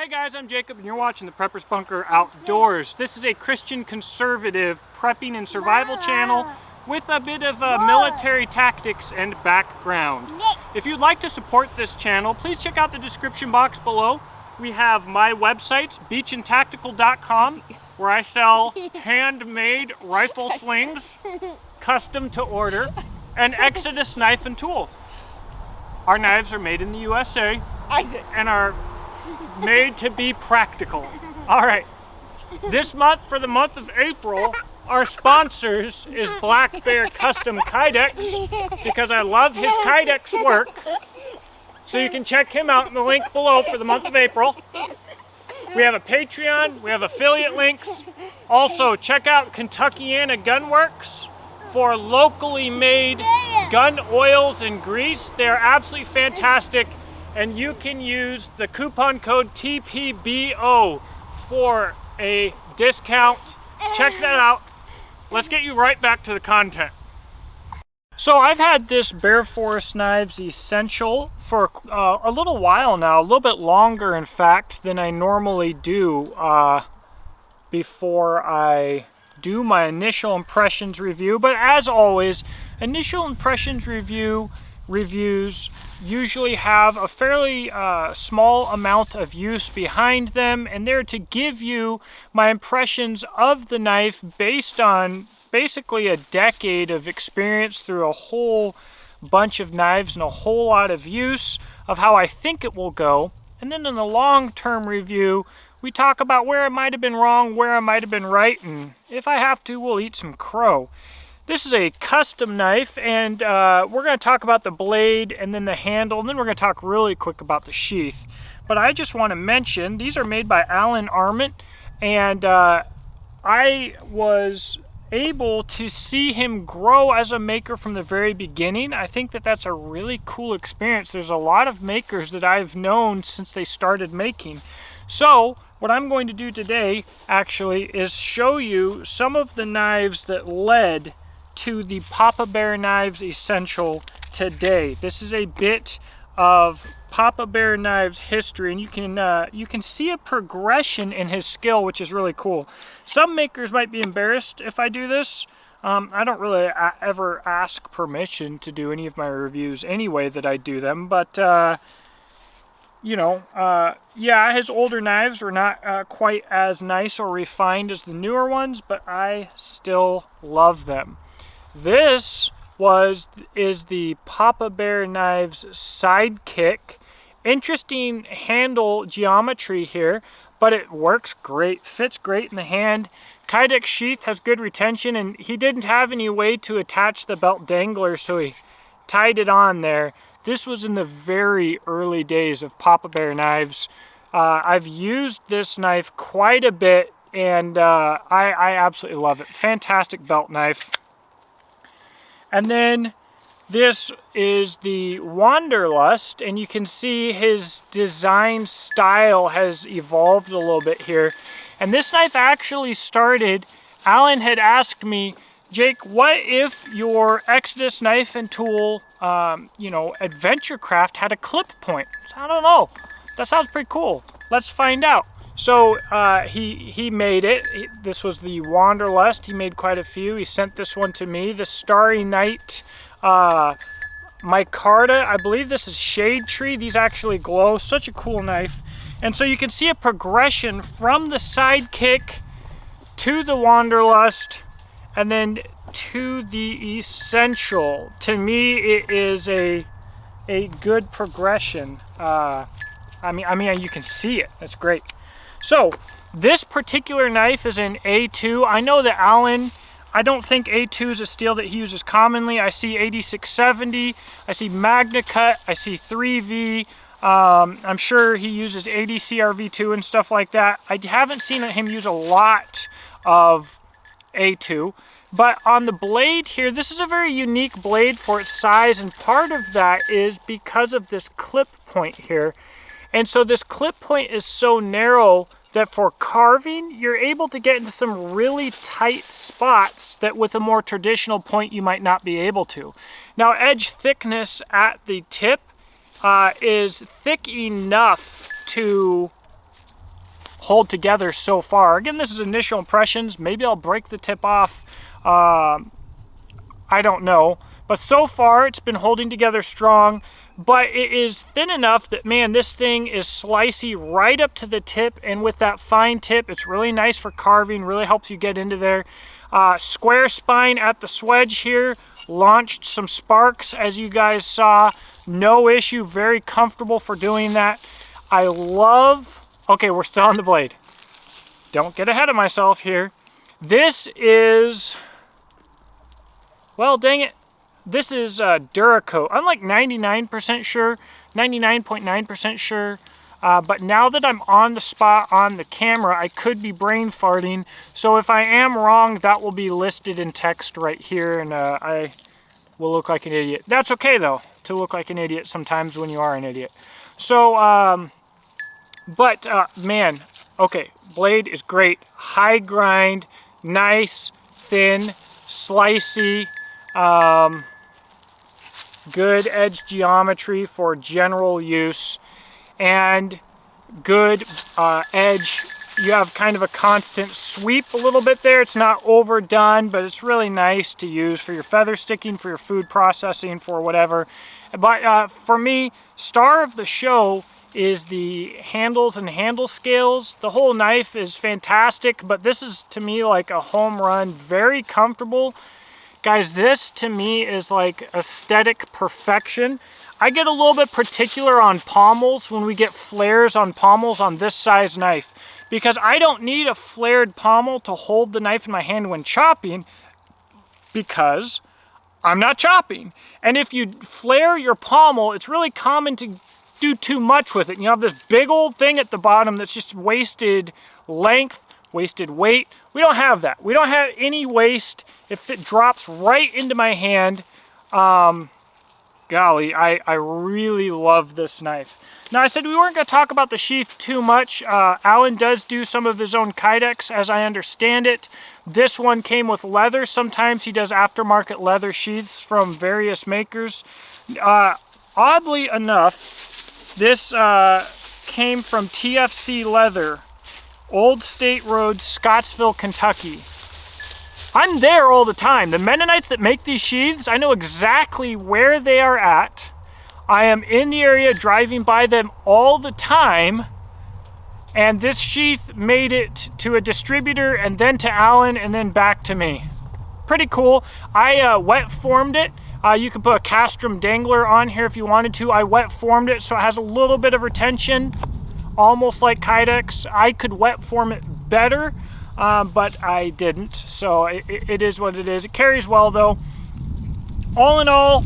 Hey guys, I'm Jacob and you're watching the Preppers Bunker Outdoors. This is a Christian conservative prepping and survival channel with a bit of military tactics and background. If you'd like to support this channel, please check out the description box below. We have my websites, beachandtactical.com, where I sell handmade rifle slings, custom to order, and Exodus Knife and Tool. Our knives are made in the USA and are made to be practical. All right, this month, for the month of April, our sponsors is Black Bear Custom Kydex, because I love his Kydex work. So you can check him out in the link below for the month of April. We have a Patreon, we have affiliate links. Also, check out Kentuckiana Gunworks for locally made gun oils and grease. They're absolutely fantastic. And you can use the coupon code TPBO for a discount. Check that out. Let's get you right back to the content. So I've had this Bear Forest Knives Essential for a little while now, a little bit longer in fact than I normally do before I do my initial impressions review. But as always, initial impressions reviews usually have a fairly small amount of use behind them, and they're to give you my impressions of the knife based on basically a decade of experience through a whole bunch of knives and a whole lot of use of how I think it will go. And then in the long-term review, we talk about where I might have been wrong, where I might have been right, and if I have to, we'll eat some crow. This is a custom knife, and we're going to talk about the blade and then the handle, and then we're going to talk really quick about the sheath. But I just want to mention, these are made by Alan Arment, and I was able to see him grow as a maker from the very beginning. I think that that's a really cool experience. There's a lot of makers that I've known since they started making. So what I'm going to do today actually is show you some of the knives that led to the Papa Bear Knives Essential today. This is a bit of Papa Bear Knives history, and you can see a progression in his skill, which is really cool. Some makers might be embarrassed if I do this. I don't really ever ask permission to do any of my reviews anyway that I do them, but yeah, his older knives were not quite as nice or refined as the newer ones, but I still love them. This is the Papa Bear Knives Sidekick. Interesting handle geometry here, but it works great, fits great in the hand. Kydex sheath has good retention, and he didn't have any way to attach the belt dangler, so he tied it on there. This was in the very early days of Papa Bear Knives. I've used this knife quite a bit, and I absolutely love it. Fantastic belt knife. And then this is the Wanderlust, and you can see his design style has evolved a little bit here. And this knife actually started, Alan had asked me, Jake, what if your Exodus Knife and Tool, adventure craft had a clip point? I don't know. That sounds pretty cool. Let's find out. So he made it. This was the Wanderlust. He made quite a few. He sent this one to me. The Starry Night Micarta. I believe this is Shade Tree. These actually glow. Such a cool knife. And so you can see a progression from the Sidekick to the Wanderlust and then to the Essential. To me, it is a good progression. I mean, you can see it. That's great. So this particular knife is an A2. I know that Alan, I don't think A2 is a steel that he uses commonly. I see 8670, I see MagnaCut, I see 3V. I'm sure he uses 80 CRV2 and stuff like that. I haven't seen him use a lot of A2. But on the blade here, this is a very unique blade for its size, and part of that is because of this clip point here. And so this clip point is so narrow that for carving, you're able to get into some really tight spots that with a more traditional point you might not be able to. Now, edge thickness at the tip is thick enough to hold together so far. Again, this is initial impressions. Maybe I'll break the tip off. I don't know. But so far, it's been holding together strong. But it is thin enough that, man, this thing is slicey right up to the tip. And with that fine tip, it's really nice for carving. Really helps you get into there. Square spine at the swedge here. Launched some sparks, as you guys saw. No issue. Very comfortable for doing that. I love... Okay, we're still on the blade. Don't get ahead of myself here. This is... Well, dang it. This is Duracoat. I'm like 99% sure, 99.9% sure. But now that I'm on the spot on the camera, I could be brain farting. So if I am wrong, that will be listed in text right here, and I will look like an idiot. That's okay, though, to look like an idiot sometimes when you are an idiot. So, man, okay, blade is great. High grind, nice, thin, slicey. Good edge geometry for general use, and good edge. You have kind of a constant sweep a little bit there. It's not overdone, but it's really nice to use for your feather sticking, for your food processing, for whatever. But for me, star of the show is the handles and handle scales. The whole knife is fantastic, but this is to me like a home run. Very comfortable. Guys, this to me is like aesthetic perfection. I get a little bit particular on pommels when we get flares on pommels on this size knife, because I don't need a flared pommel to hold the knife in my hand when chopping, because I'm not chopping. And if you flare your pommel, it's really common to do too much with it. You have this big old thing at the bottom that's just wasted length, wasted weight. We don't have that. We don't have any waste. If it drops right into my hand, golly, I really love this knife. Now, I said we weren't going to talk about the sheath too much. Alan does do some of his own Kydex, as I understand it. This one came with leather. Sometimes he does aftermarket leather sheaths from various makers. Oddly enough, this came from TFC Leather, Old State Road, Scottsville, Kentucky. I'm there all the time. The Mennonites that make these sheaths, I know exactly where they are at. I am in the area driving by them all the time. And this sheath made it to a distributor and then to Alan and then back to me. Pretty cool. I wet formed it. You can put a Castrum dangler on here if you wanted to. I wet formed it so it has a little bit of retention. Almost like Kydex. I could wet form it better, but I didn't. So it is what it is. It carries well though. All in all,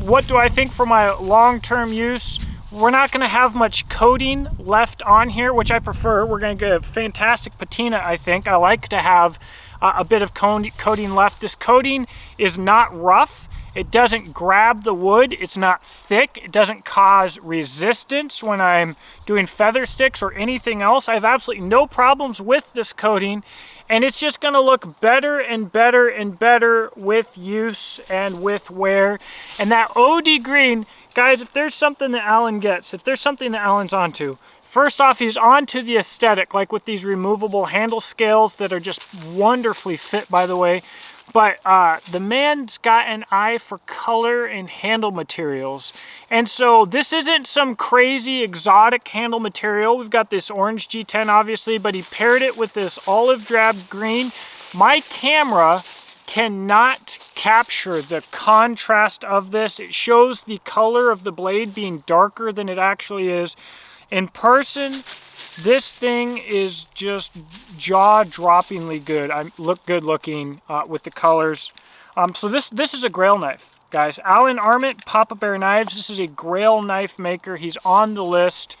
what do I think for my long-term use? We're not going to have much coating left on here, which I prefer. We're going to get a fantastic patina, I think. I like to have a bit of coating left. This coating is not rough. It doesn't grab the wood. It's not thick. It doesn't cause resistance when I'm doing feather sticks or anything else. I have absolutely no problems with this coating, and it's just going to look better and better and better with use and with wear. And that OD green, guys, if there's something that Alan gets, if there's something that Alan's onto, first off, he's onto the aesthetic, like with these removable handle scales that are just wonderfully fit, by the way. But the man's got an eye for color and handle materials. And so this isn't some crazy exotic handle material. We've got this orange G10, obviously, but he paired it with this olive drab green. My camera cannot capture the contrast of this. It shows the color of the blade being darker than it actually is. In person, this thing is just jaw-droppingly good. I look good looking with the colors. So this is a Grail knife, guys. Alan Arment, Papa Bear Knives. This is a Grail knife maker. He's on the list.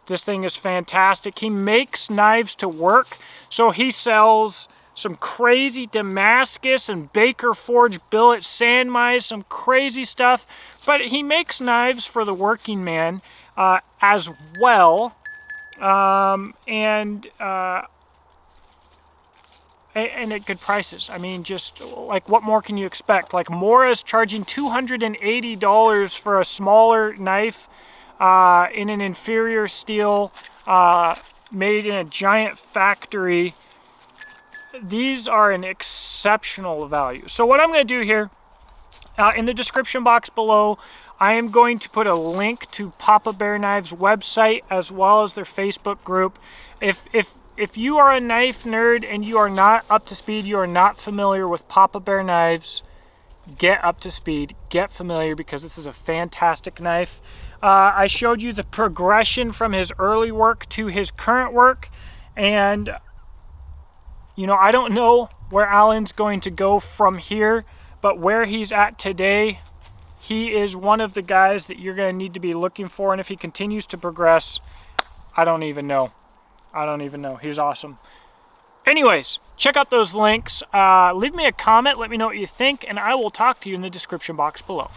This thing is fantastic. He makes knives to work. So he sells some crazy Damascus and Baker Forge billet sand mice, some crazy stuff. But he makes knives for the working man as well. And at good prices. I mean, just like, what more can you expect? Like, Mora's charging $280 for a smaller knife in an inferior steel made in a giant factory. These are an exceptional value. So what I'm going to do here, in the description box below, I am going to put a link to Papa Bear Knives website as well as their Facebook group. If you are a knife nerd and you are not up to speed, you are not familiar with Papa Bear Knives, get up to speed, get familiar, because this is a fantastic knife. I showed you the progression from his early work to his current work, and you know, I don't know where Alan's going to go from here, but where he's at today, he is one of the guys that you're going to need to be looking for. And if he continues to progress, I don't even know. I don't even know. He's awesome. Anyways, check out those links. Leave me a comment. Let me know what you think, and I will talk to you in the description box below.